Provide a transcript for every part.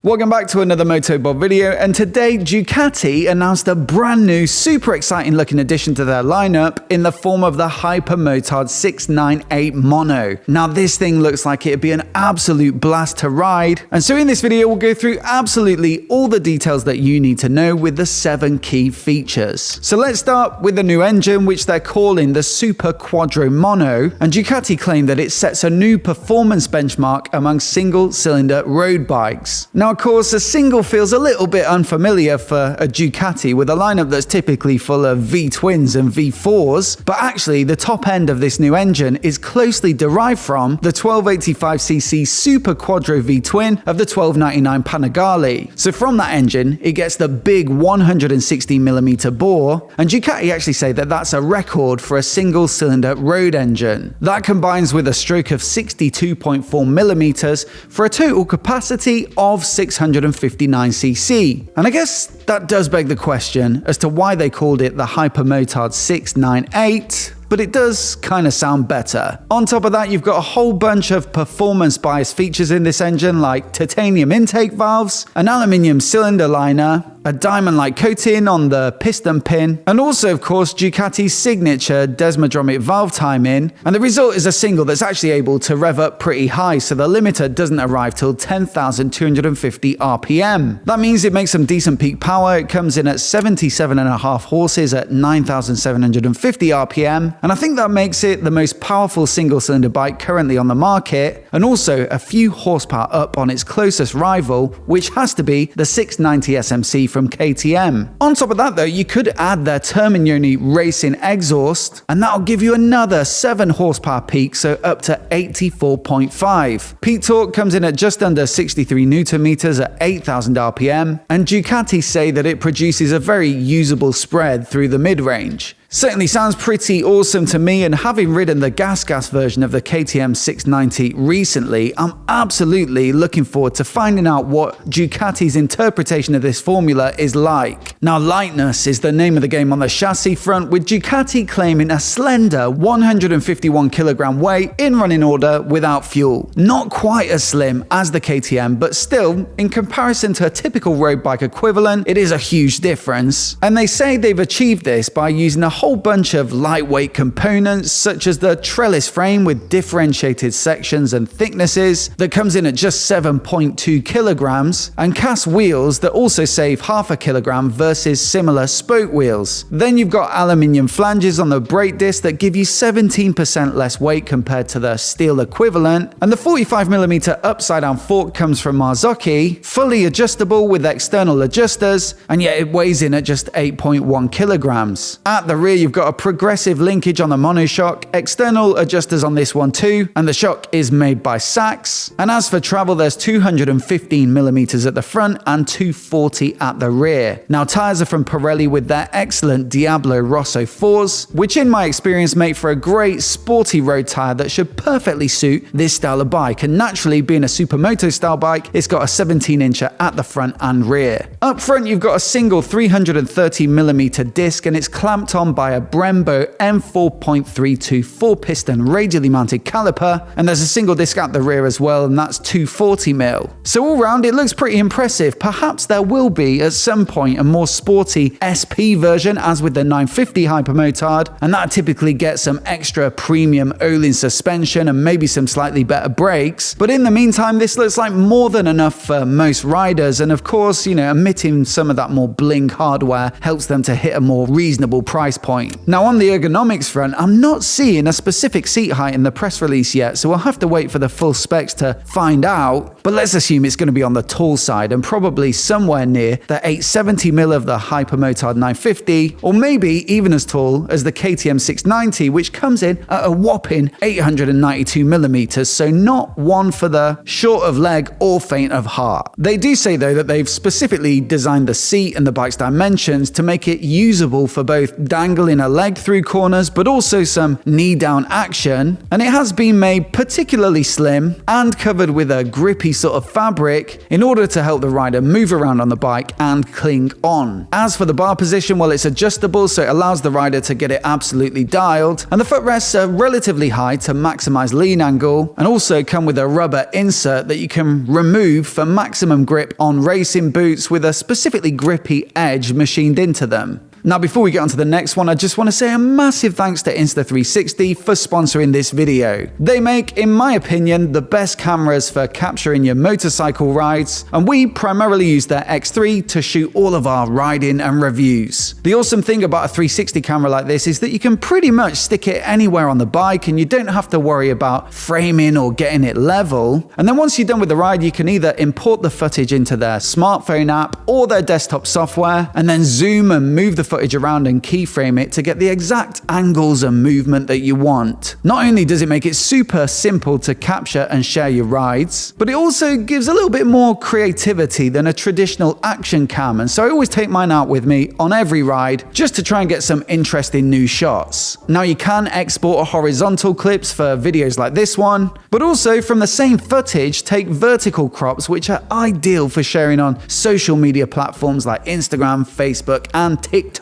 Welcome back to another MOTOBOB video, and today Ducati announced a brand new, super exciting looking addition to their lineup in the form of the Hypermotard 698 Mono. Now this thing looks like it'd be an absolute blast to ride, and so in this video we'll go through absolutely all the details that you need to know with the 7 key features. So let's start with the new engine, which they're calling the Super Quadro Mono, and Ducati claim that it sets a new performance benchmark among single-cylinder road bikes. Now, of course, a single feels a little bit unfamiliar for a Ducati with a lineup that's typically full of V-twins and V4s, but actually the top end of this new engine is closely derived from the 1285cc Super Quadro V-twin of the 1299 Panigale. So from that engine, it gets the big 160mm bore, and Ducati actually say that that's a record for a single-cylinder road engine. That combines with a stroke of 62.4mm for a total capacity of 659cc. And I guess that does beg the question as to why they called it the Hypermotard 698, but it does kind of sound better. On top of that, you've got a whole bunch of performance bias features in this engine, like titanium intake valves, an aluminium cylinder liner, a diamond-like coating on the piston pin, and also, of course, Ducati's signature desmodromic valve timing, and the result is a single that's actually able to rev up pretty high, so the limiter doesn't arrive till 10,250 RPM. That means it makes some decent peak power. It comes in at 77.5 horses at 9,750 RPM, and I think that makes it the most powerful single-cylinder bike currently on the market, and also a few horsepower up on its closest rival, which has to be the 690 SMC from KTM. On top of that though, you could add their Terminioni racing exhaust, and that'll give you another 7 horsepower peak, so up to 84.5. Peak torque comes in at just under 63 Newton meters at 8,000 RPM, and Ducati say that it produces a very usable spread through the mid-range. Certainly sounds pretty awesome to me, and having ridden the gas version of the KTM 690 recently, I'm absolutely looking forward to finding out what Ducati's interpretation of this formula is like. Now, lightness is the name of the game on the chassis front, with Ducati claiming a slender 151 kilogram weight in running order without fuel. Not quite as slim as the KTM, but still, in comparison to a typical road bike equivalent, it is a huge difference. And they say they've achieved this by using a whole bunch of lightweight components, such as the trellis frame with differentiated sections and thicknesses that comes in at just 7.2 kilograms, and cast wheels that also save half a kilogram versus similar spoke wheels. Then you've got aluminium flanges on the brake disc that give you 17% less weight compared to the steel equivalent, and the 45mm upside down fork comes from Marzocchi, fully adjustable with external adjusters, and yet it weighs in at just 8.1 kilograms. At the rear, you've got a progressive linkage on the monoshock, external adjusters on this one too, and the shock is made by Sachs. And as for travel, there's 215mm at the front and 240 at the rear. Now, tires are from Pirelli with their excellent Diablo Rosso 4s, which in my experience make for a great sporty road tire that should perfectly suit this style of bike, and naturally, being a supermoto style bike, it's got a 17-incher at the front and rear. Up front, you've got a single 330mm disc, and it's clamped on by a Brembo M4.32 4-piston radially mounted caliper, and there's a single disc at the rear as well, and that's 240mm. So all round, it looks pretty impressive. Perhaps there will be at some point a more sporty SP version, as with the 950 Hypermotard, and that typically gets some extra premium Öhlins suspension and maybe some slightly better brakes. But in the meantime, this looks like more than enough for most riders, and of course, omitting some of that more bling hardware helps them to hit a more reasonable price point. Now, on the ergonomics front, I'm not seeing a specific seat height in the press release yet, so we'll have to wait for the full specs to find out, but let's assume it's going to be on the tall side and probably somewhere near the 870mm of the Hypermotard 950, or maybe even as tall as the KTM 690, which comes in at a whopping 892mm, so not one for the short of leg or faint of heart. They do say though that they've specifically designed the seat and the bike's dimensions to make it usable for both dangling dangling a leg through corners, but also some knee-down action. And it has been made particularly slim and covered with a grippy sort of fabric in order to help the rider move around on the bike and cling on. As for the bar position, well, it's adjustable, so it allows the rider to get it absolutely dialed. And the footrests are relatively high to maximize lean angle, and also come with a rubber insert that you can remove for maximum grip on racing boots with a specifically grippy edge machined into them. Now, before we get on to the next one, I just want to say a massive thanks to Insta360 for sponsoring this video. They make, in my opinion, the best cameras for capturing your motorcycle rides, and we primarily use their X3 to shoot all of our riding and reviews. The awesome thing about a 360 camera like this is that you can pretty much stick it anywhere on the bike, and you don't have to worry about framing or getting it level. And then once you're done with the ride, you can either import the footage into their smartphone app or their desktop software, and then zoom and move the footage around and keyframe it to get the exact angles and movement that you want. Not only does it make it super simple to capture and share your rides, but it also gives a little bit more creativity than a traditional action cam, and so I always take mine out with me on every ride just to try and get some interesting new shots. Now, you can export horizontal clips for videos like this one, but also from the same footage take vertical crops, which are ideal for sharing on social media platforms like Instagram, Facebook, and TikTok.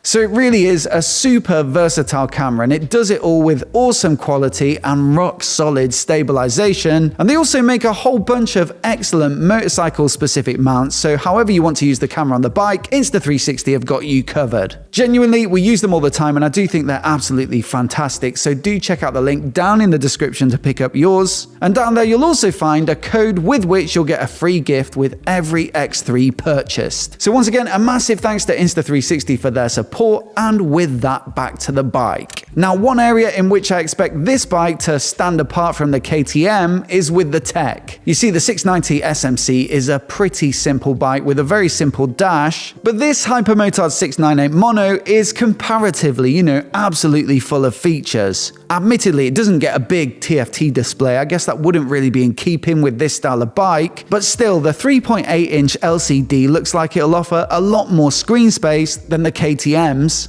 So it really is a super versatile camera, and it does it all with awesome quality and rock solid stabilization. And they also make a whole bunch of excellent motorcycle specific mounts, so however you want to use the camera on the bike, Insta360 have got you covered. Genuinely, we use them all the time, and I do think they're absolutely fantastic, so do check out the link down in the description to pick up yours. And down there you'll also find a code with which you'll get a free gift with every X3 purchased. So once again, a massive thanks to Insta360 for their support. And with that, back to the bike. Now, one area in which I expect this bike to stand apart from the KTM is with the tech. You see, the 690 SMC is a pretty simple bike with a very simple dash, but this Hypermotard 698 Mono is comparatively, absolutely full of features. Admittedly, it doesn't get a big TFT display. I guess that wouldn't really be in keeping with this style of bike, but still, the 3.8-inch LCD looks like it'll offer a lot more screen space than the KTM's.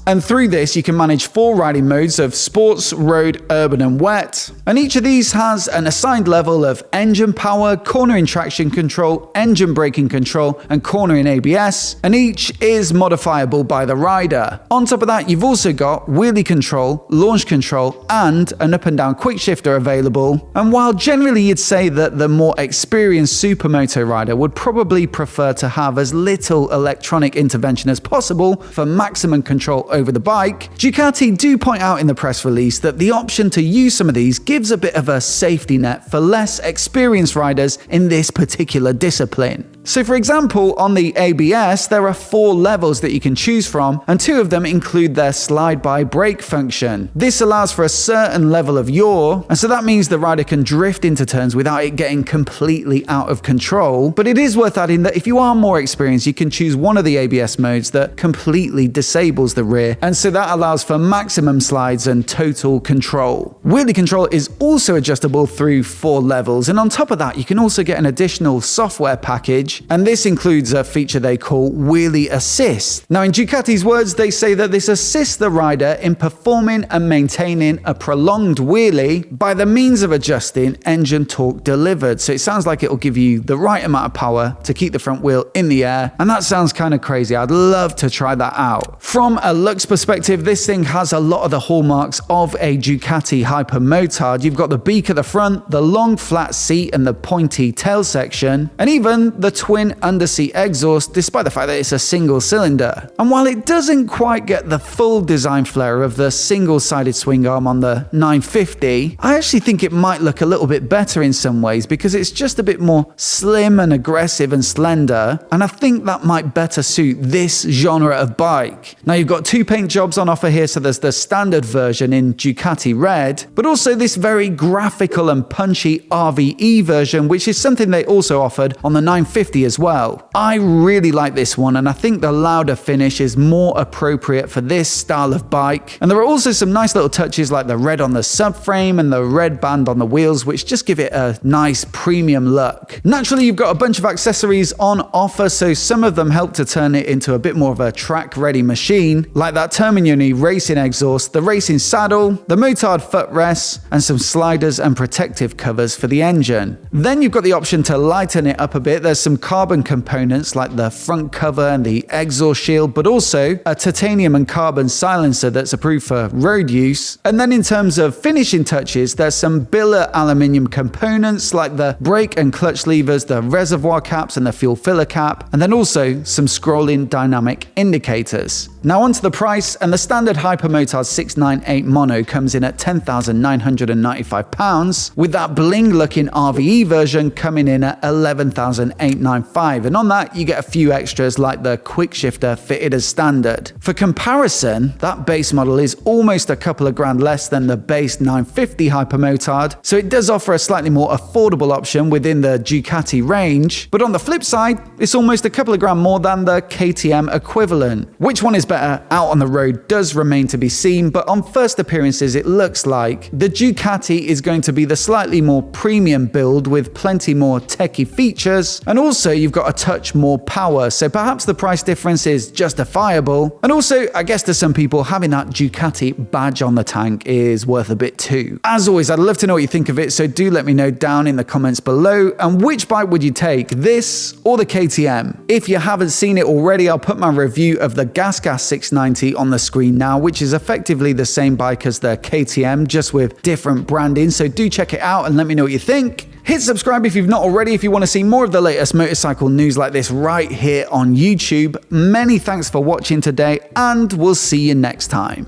And through this, you can manage 4 riding modes of sports, road, urban, and wet. And each of these has an assigned level of engine power, cornering traction control, engine braking control, and cornering ABS, and each is modifiable by the rider. On top of that, you've also got wheelie control, launch control, and an up and down quick shifter available. And while generally you'd say that the more experienced supermoto rider would probably prefer to have as little electronic intervention as possible for maximum control over the bike, Ducati do point out in the press release that the option to use some of these gives a bit of a safety net for less experienced riders in this particular discipline. So for example, on the ABS, there are 4 levels that you can choose from, and 2 of them include their slide-by brake function. This allows for a certain level of yaw, and so that means the rider can drift into turns without it getting completely out of control. But it is worth adding that if you are more experienced, you can choose one of the ABS modes that completely disables the rear, and so that allows for maximum slides and total control. Wheelie control is also adjustable through 4 levels, and on top of that, you can also get an additional software package, and this includes a feature they call Wheelie Assist. Now, in Ducati's words, they say that this assists the rider in performing and maintaining a prolonged wheelie by the means of adjusting engine torque delivered. So it sounds like it'll give you the right amount of power to keep the front wheel in the air, and that sounds kind of crazy. I'd love to try that out. From a looks perspective, this thing has a lot of the hallmarks of a Ducati Hypermotard. You've got the beak at the front, the long flat seat and the pointy tail section, and even the twin underseat exhaust, despite the fact that it's a single cylinder. And while it doesn't quite get the full design flair of the single-sided swing arm on the 950, I actually think it might look a little bit better in some ways because it's just a bit more slim and aggressive and slender, and I think that might better suit this genre of bike. Now, you've got 2 paint jobs on offer here, so there's the standard version in Ducati Red, but also this very graphical and punchy RVE version, which is something they also offered on the 950 950 as well. I really like this one, and I think the louder finish is more appropriate for this style of bike. And there are also some nice little touches like the red on the subframe and the red band on the wheels, which just give it a nice premium look. Naturally, you've got a bunch of accessories on offer, so some of them help to turn it into a bit more of a track-ready machine, like that Terminioni racing exhaust, the racing saddle, the Motard footrest, and some sliders and protective covers for the engine. Then you've got the option to lighten it up a bit. There's some carbon components like the front cover and the exhaust shield, but also a titanium and carbon silencer that's approved for road use. And then in terms of finishing touches, there's some billet aluminium components like the brake and clutch levers, the reservoir caps and the fuel filler cap, and then also some scrolling dynamic indicators. Now onto the price, and the standard Hypermotard 698 mono comes in at £10,995, with that bling-looking RVE version coming in at £11,895, and on that you get a few extras like the quick shifter fitted as standard. For comparison, that base model is almost a couple of grand less than the base 950 Hypermotard, so it does offer a slightly more affordable option within the Ducati range, but on the flip side, it's almost a couple of grand more than the KTM equivalent. Which one is better out on the road does remain to be seen, but on first appearances it looks like the Ducati is going to be the slightly more premium build with plenty more techie features, and also you've got a touch more power, so perhaps the price difference is justifiable. And also, I guess to some people, having that Ducati badge on the tank is worth a bit too. As always, I'd love to know what you think of it, so do let me know down in the comments below. And which bike would you take, this or the KTM? If you haven't seen it already, I'll put my review of the Gas 690 on the screen now, which is effectively the same bike as the KTM, just with different branding, so do check it out and let me know what you think. Hit subscribe if you've not already if you want to see more of the latest motorcycle news like this right here on YouTube. Many thanks for watching today, and we'll see you next time.